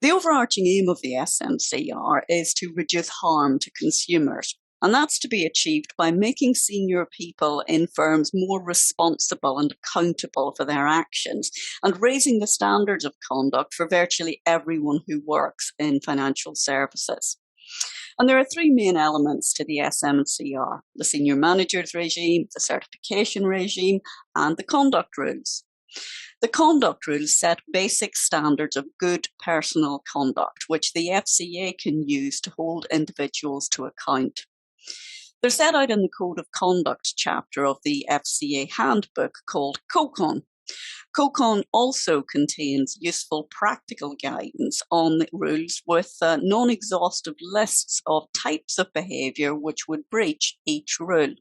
The overarching aim of the SMCR is to reduce harm to consumers, and that's to be achieved by making senior people in firms more responsible and accountable for their actions, and raising the standards of conduct for virtually everyone who works in financial services. And there are three main elements to the SMCR: the senior managers regime, the certification regime, and the conduct rules. The conduct rules set basic standards of good personal conduct, which the FCA can use to hold individuals to account. They're set out in the Code of Conduct chapter of the FCA handbook called COCON. COCON also contains useful practical guidance on the rules with non-exhaustive lists of types of behaviour which would breach each rule.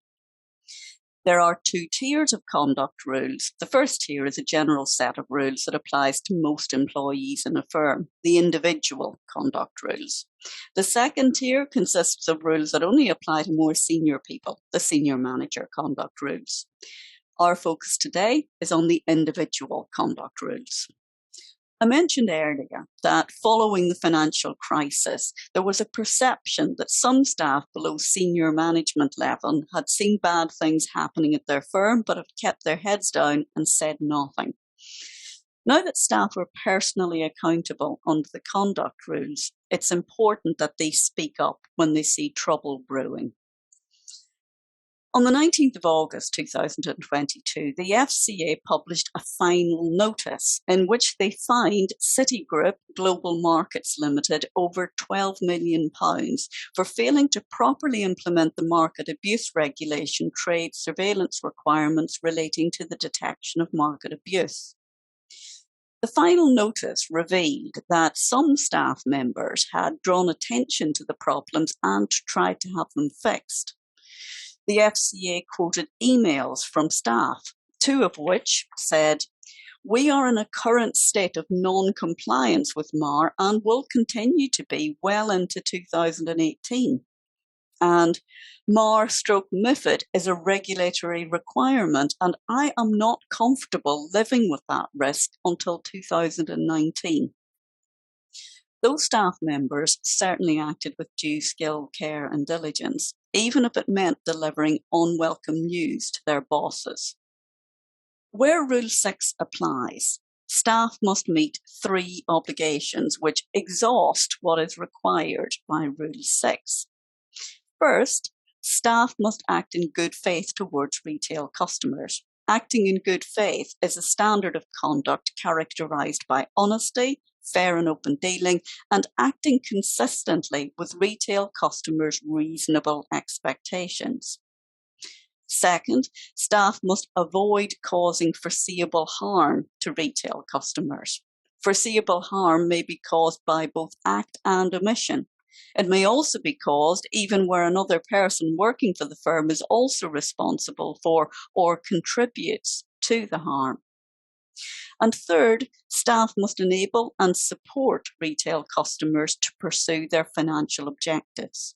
There are two tiers of conduct rules. The first tier is a general set of rules that applies to most employees in a firm, the individual conduct rules. The second tier consists of rules that only apply to more senior people, the senior manager conduct rules. Our focus today is on the individual conduct rules. I mentioned earlier that following the financial crisis, there was a perception that some staff below senior management level had seen bad things happening at their firm but have kept their heads down and said nothing. Now that staff are personally accountable under the conduct rules, it's important that they speak up when they see trouble brewing. On the 19th of August 2022, the FCA published a final notice in which they fined Citigroup Global Markets Limited over £12 million for failing to properly implement the market abuse regulation trade surveillance requirements relating to the detection of market abuse. The final notice revealed that some staff members had drawn attention to the problems and tried to have them fixed. The FCA quoted emails from staff, two of which said, "We are in a current state of non-compliance with MAR and will continue to be well into 2018. And MAR/MiFID is a regulatory requirement, and I am not comfortable living with that risk until 2019. Those staff members certainly acted with due skill, care and diligence, even if it meant delivering unwelcome news to their bosses. Where Rule 6 applies, staff must meet three obligations which exhaust what is required by Rule 6. First, staff must act in good faith towards retail customers. Acting in good faith is a standard of conduct characterised by honesty, fair and open dealing, and acting consistently with retail customers' reasonable expectations. Second, staff must avoid causing foreseeable harm to retail customers. Foreseeable harm may be caused by both act and omission. It may also be caused even where another person working for the firm is also responsible for or contributes to the harm. And third, staff must enable and support retail customers to pursue their financial objectives.